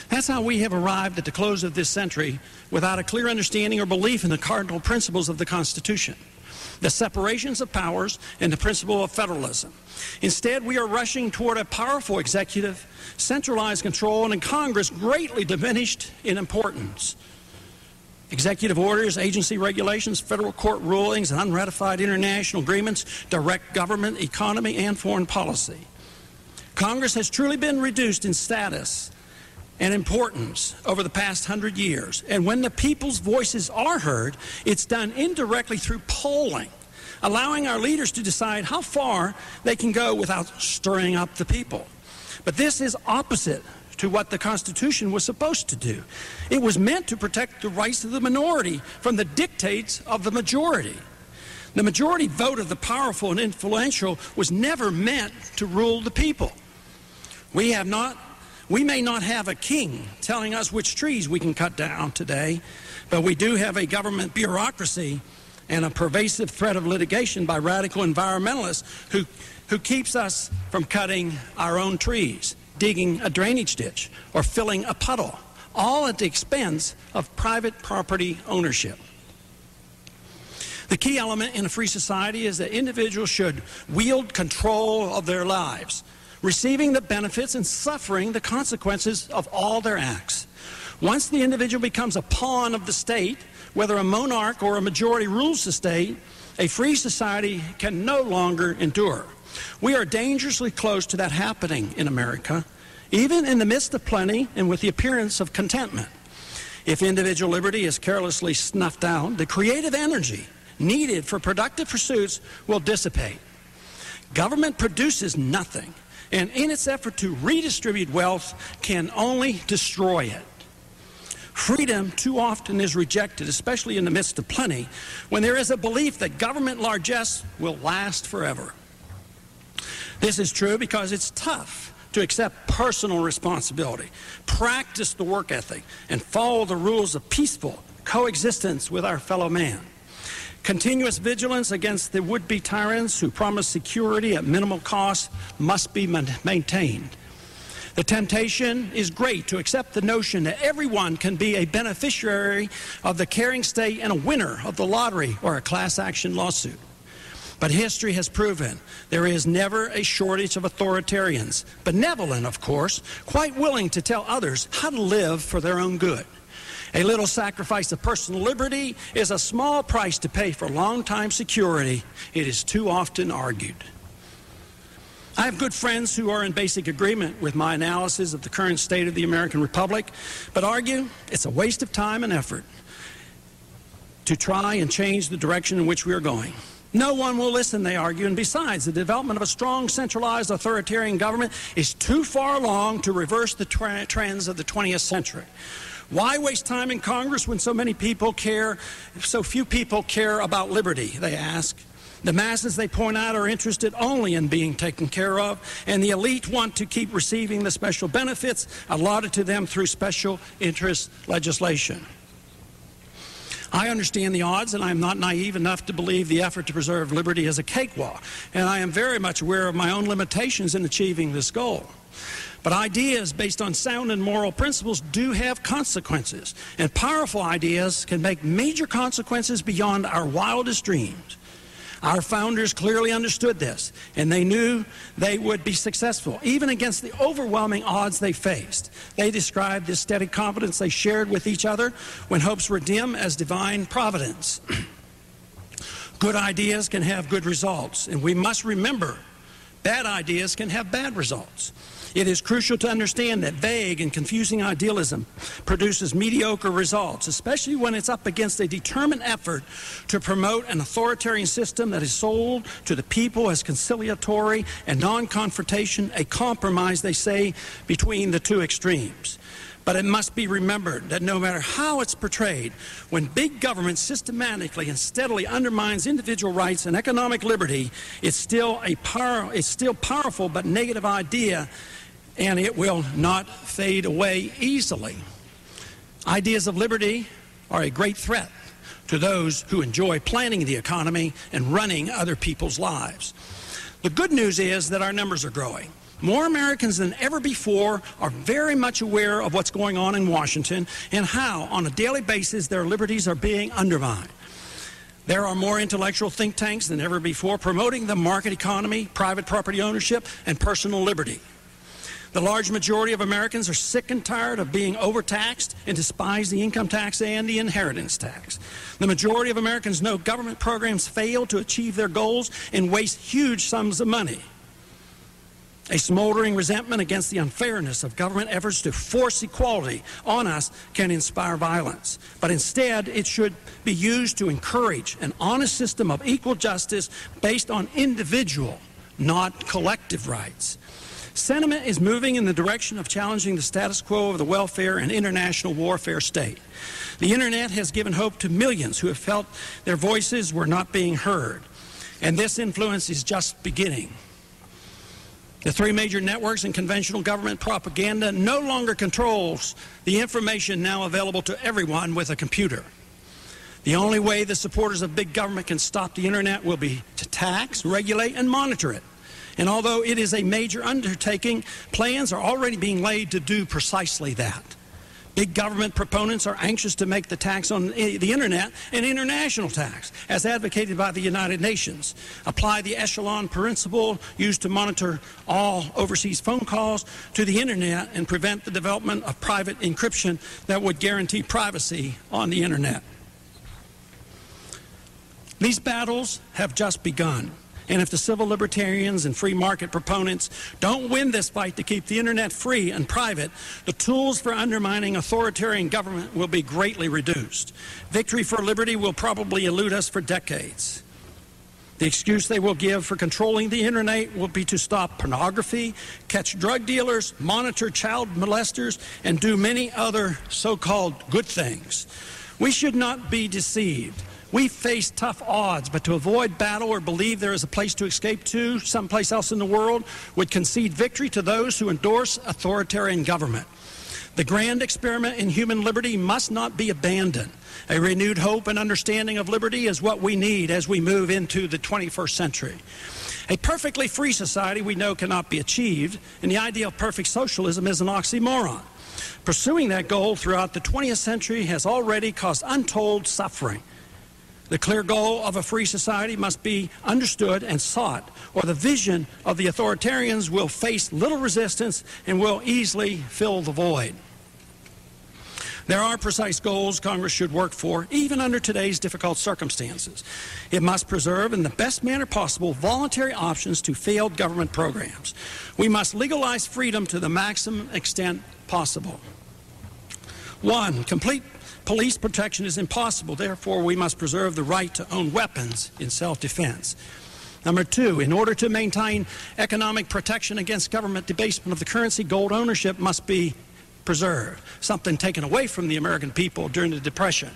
That's how we have arrived at the close of this century without a clear understanding or belief in the cardinal principles of the Constitution, the separations of powers, and the principle of federalism. Instead, we are rushing toward a powerful executive, centralized control, and in Congress greatly diminished in importance. Executive orders, agency regulations, federal court rulings, and unratified international agreements direct government, economy, and foreign policy. Congress has truly been reduced in status and importance over the past 100 years. And when the people's voices are heard, it's done indirectly through polling, allowing our leaders to decide how far they can go without stirring up the people. But this is opposite to what the Constitution was supposed to do. It was meant to protect the rights of the minority from the dictates of the majority. The majority vote of the powerful and influential was never meant to rule the people. We may not have a king telling us which trees we can cut down today, but we do have a government bureaucracy and a pervasive threat of litigation by radical environmentalists who keeps us from cutting our own trees, digging a drainage ditch, or filling a puddle, all at the expense of private property ownership. The key element in a free society is that individuals should wield control of their lives, receiving the benefits and suffering the consequences of all their acts. Once the individual becomes a pawn of the state, whether a monarch or a majority rules the state, a free society can no longer endure. We are dangerously close to that happening in America, even in the midst of plenty and with the appearance of contentment. If individual liberty is carelessly snuffed out, the creative energy needed for productive pursuits will dissipate. Government produces nothing, and in its effort to redistribute wealth can only destroy it. Freedom too often is rejected, especially in the midst of plenty, when there is a belief that government largesse will last forever. This is true because it's tough to accept personal responsibility, practice the work ethic, and follow the rules of peaceful coexistence with our fellow man. Continuous vigilance against the would-be tyrants who promise security at minimal cost must be maintained. The temptation is great to accept the notion that everyone can be a beneficiary of the caring state and a winner of the lottery or a class action lawsuit. But history has proven there is never a shortage of authoritarians, benevolent, of course, quite willing to tell others how to live for their own good. A little sacrifice of personal liberty is a small price to pay for long-time security. It is too often argued. I have good friends who are in basic agreement with my analysis of the current state of the American Republic, but argue it's a waste of time and effort to try and change the direction in which we are going. No one will listen, they argue, and besides, the development of a strong, centralized, authoritarian government is too far along to reverse the trends of the 20th century. Why waste time in Congress when so few people care about liberty, they ask. The masses, they point out, are interested only in being taken care of, and the elite want to keep receiving the special benefits allotted to them through special interest legislation. I understand the odds, and I am not naive enough to believe the effort to preserve liberty is a cakewalk, and I am very much aware of my own limitations in achieving this goal. But ideas based on sound and moral principles do have consequences, and powerful ideas can make major consequences beyond our wildest dreams. Our founders clearly understood this, and they knew they would be successful, even against the overwhelming odds they faced. They described this steady confidence they shared with each other when hopes were dim as divine providence. Good ideas can have good results, and we must remember bad ideas can have bad results. It is crucial to understand that vague and confusing idealism produces mediocre results, especially when it's up against a determined effort to promote an authoritarian system that is sold to the people as conciliatory and non-confrontation, a compromise, they say, between the two extremes. But it must be remembered that no matter how it's portrayed, when big government systematically and steadily undermines individual rights and economic liberty, it's still powerful but negative idea, and it will not fade away easily. Ideas of liberty are a great threat to those who enjoy planning the economy and running other people's lives. The good news is that our numbers are growing. More Americans than ever before are very much aware of what's going on in Washington and how, on a daily basis, their liberties are being undermined. There are more intellectual think tanks than ever before promoting the market economy, private property ownership, and personal liberty. The large majority of Americans are sick and tired of being overtaxed and despise the income tax and the inheritance tax. The majority of Americans know government programs fail to achieve their goals and waste huge sums of money. A smoldering resentment against the unfairness of government efforts to force equality on us can inspire violence. But instead, it should be used to encourage an honest system of equal justice based on individual, not collective rights. Sentiment is moving in the direction of challenging the status quo of the welfare and international warfare state. The Internet has given hope to millions who have felt their voices were not being heard. And this influence is just beginning. The three major networks and conventional government propaganda no longer controls the information now available to everyone with a computer. The only way the supporters of big government can stop the Internet will be to tax, regulate, and monitor it. And although it is a major undertaking, plans are already being laid to do precisely that. Big government proponents are anxious to make the tax on the Internet an international tax, as advocated by the United Nations. Apply the echelon principle used to monitor all overseas phone calls to the Internet and prevent the development of private encryption that would guarantee privacy on the Internet. These battles have just begun. And if the civil libertarians and free market proponents don't win this fight to keep the Internet free and private, the tools for undermining authoritarian government will be greatly reduced. Victory for liberty will probably elude us for decades. The excuse they will give for controlling the Internet will be to stop pornography, catch drug dealers, monitor child molesters, and do many other so-called good things. We should not be deceived. We face tough odds, but to avoid battle or believe there is a place to escape to someplace else in the world would concede victory to those who endorse authoritarian government. The grand experiment in human liberty must not be abandoned. A renewed hope and understanding of liberty is what we need as we move into the 21st century. A perfectly free society we know cannot be achieved, and the idea of perfect socialism is an oxymoron. Pursuing that goal throughout the 20th century has already caused untold suffering. The clear goal of a free society must be understood and sought, or the vision of the authoritarians will face little resistance and will easily fill the void. There are precise goals Congress should work for, even under today's difficult circumstances. It must preserve, in the best manner possible, voluntary options to failed government programs. We must legalize freedom to the maximum extent possible. 1. Complete police protection is impossible. Therefore, we must preserve the right to own weapons in self-defense. Number 2, in order to maintain economic protection against government debasement of the currency, gold ownership must be preserved, something taken away from the American people during the Depression.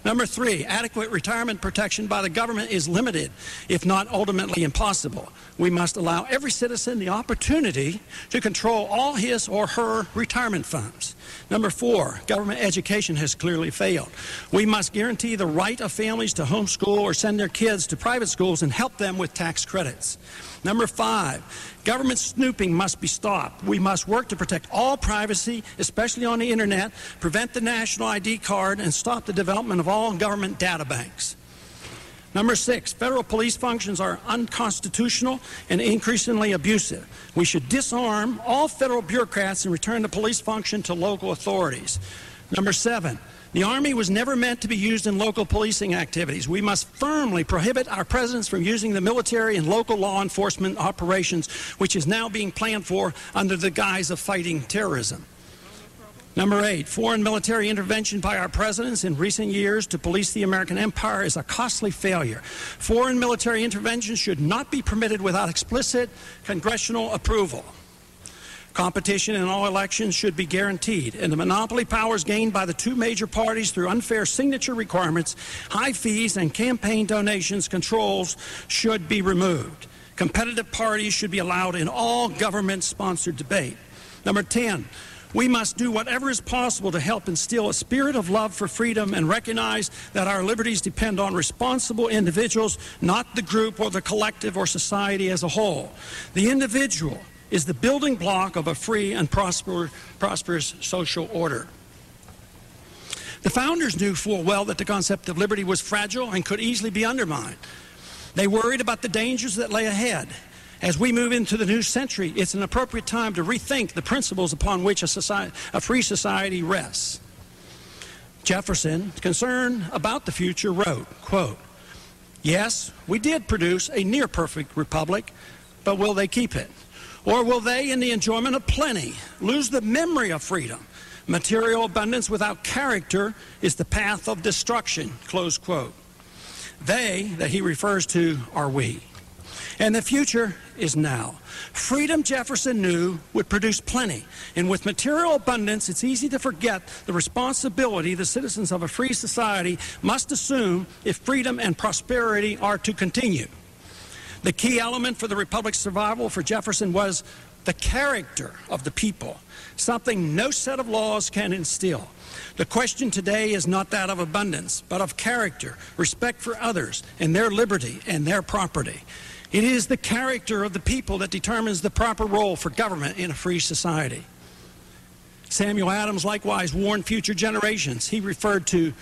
Number 3, adequate retirement protection by the government is limited, if not ultimately impossible. We must allow every citizen the opportunity to control all his or her retirement funds. Number 4, government education has clearly failed. We must guarantee the right of families to homeschool or send their kids to private schools and help them with tax credits. Number 5, government snooping must be stopped. We must work to protect all privacy, especially on the Internet, prevent the national ID card, and stop the development of all government data banks. Number 6, federal police functions are unconstitutional and increasingly abusive. We should disarm all federal bureaucrats and return the police function to local authorities. Number 7, the Army was never meant to be used in local policing activities. We must firmly prohibit our presidents from using the military and local law enforcement operations, which is now being planned for under the guise of fighting terrorism. Number 8, foreign military intervention by our presidents in recent years to police the American empire is a costly failure. Foreign military intervention should not be permitted without explicit congressional approval. Competition in all elections should be guaranteed, and the monopoly powers gained by the two major parties through unfair signature requirements, high fees, and campaign donations controls should be removed. Competitive parties should be allowed in all government-sponsored debate. Number 10, we must do whatever is possible to help instill a spirit of love for freedom and recognize that our liberties depend on responsible individuals, not the group or the collective or society as a whole. The individual is the building block of a free and prosperous social order. The founders knew full well that the concept of liberty was fragile and could easily be undermined. They worried about the dangers that lay ahead. As we move into the new century, it's an appropriate time to rethink the principles upon which a free society rests. Jefferson, concerned about the future, wrote, quote, "Yes, we did produce a near-perfect republic, but will they keep it? Or will they, in the enjoyment of plenty, lose the memory of freedom? Material abundance without character is the path of destruction," close quote. They, that he refers to, are we. And the future is now. Freedom, Jefferson knew, would produce plenty. And with material abundance, it's easy to forget the responsibility the citizens of a free society must assume if freedom and prosperity are to continue. The key element for the Republic's survival for Jefferson was the character of the people, something no set of laws can instill. The question today is not that of abundance, but of character, respect for others, and their liberty and their property. It is the character of the people that determines the proper role for government in a free society. Samuel Adams likewise warned future generations. He referred to,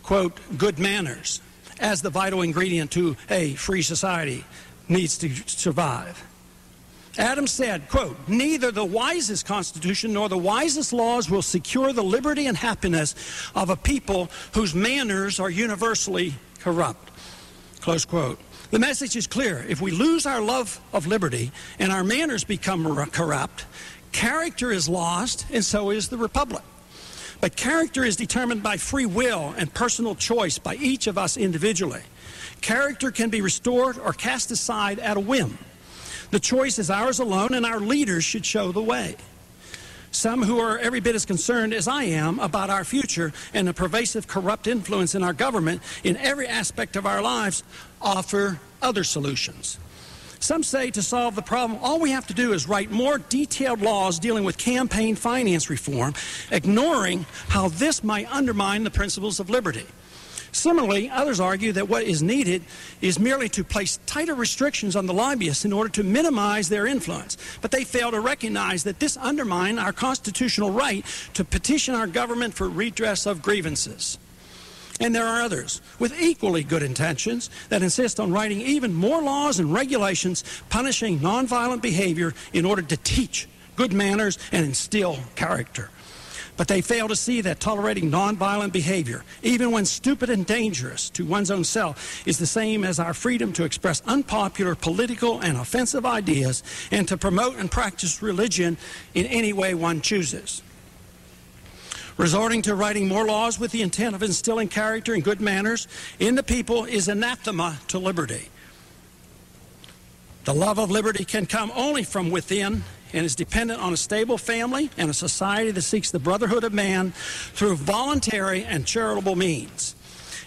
quote, good manners as the vital ingredient to a free society needs to survive. Adams said, quote, "Neither the wisest constitution nor the wisest laws will secure the liberty and happiness of a people whose manners are universally corrupt," close quote. The message is clear. If we lose our love of liberty and our manners become corrupt, character is lost, and so is the republic. But character is determined by free will and personal choice by each of us individually. Character can be restored or cast aside at a whim. The choice is ours alone, and our leaders should show the way. Some who are every bit as concerned as I am about our future and the pervasive corrupt influence in our government in every aspect of our lives offer other solutions. Some say to solve the problem, all we have to do is write more detailed laws dealing with campaign finance reform, ignoring how this might undermine the principles of liberty. Similarly, others argue that what is needed is merely to place tighter restrictions on the lobbyists in order to minimize their influence. But they fail to recognize that this undermines our constitutional right to petition our government for redress of grievances. And there are others with equally good intentions that insist on writing even more laws and regulations punishing nonviolent behavior in order to teach good manners and instill character. But they fail to see that tolerating nonviolent behavior, even when stupid and dangerous to one's own self, is the same as our freedom to express unpopular political and offensive ideas and to promote and practice religion in any way one chooses. Resorting to writing more laws with the intent of instilling character and good manners in the people is anathema to liberty. The love of liberty can come only from within and is dependent on a stable family and a society that seeks the brotherhood of man through voluntary and charitable means.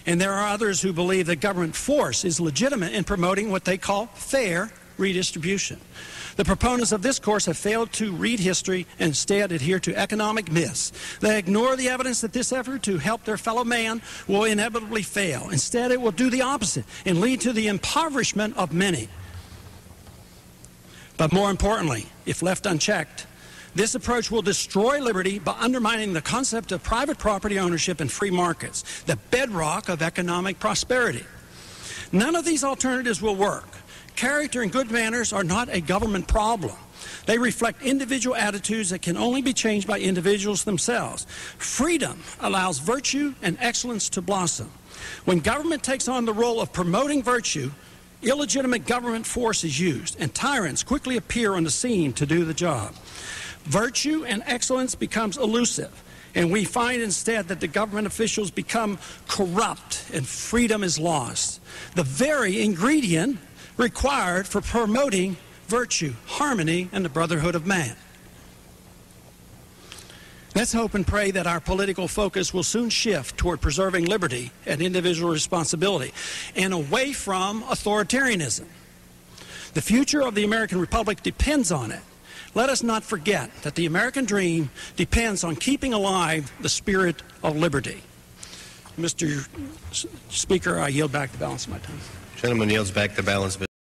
And there are others who believe that government force is legitimate in promoting what they call fair redistribution. The proponents of this course have failed to read history and instead adhere to economic myths. They ignore the evidence that this effort to help their fellow man will inevitably fail. Instead, it will do the opposite and lead to the impoverishment of many. But more importantly, if left unchecked, this approach will destroy liberty by undermining the concept of private property ownership and free markets, the bedrock of economic prosperity. None of these alternatives will work. Character and good manners are not a government problem. They reflect individual attitudes that can only be changed by individuals themselves. Freedom allows virtue and excellence to blossom. When government takes on the role of promoting virtue, illegitimate government force is used, and tyrants quickly appear on the scene to do the job. Virtue and excellence becomes elusive, and we find instead that the government officials become corrupt and freedom is lost. The very ingredient required for promoting virtue, harmony, and the brotherhood of man. Let's hope and pray that our political focus will soon shift toward preserving liberty and individual responsibility and away from authoritarianism. The future of the American Republic depends on it. Let us not forget that the American dream depends on keeping alive the spirit of liberty. Mr. Speaker, I yield back the balance of my time. Gentleman yields back the balance of his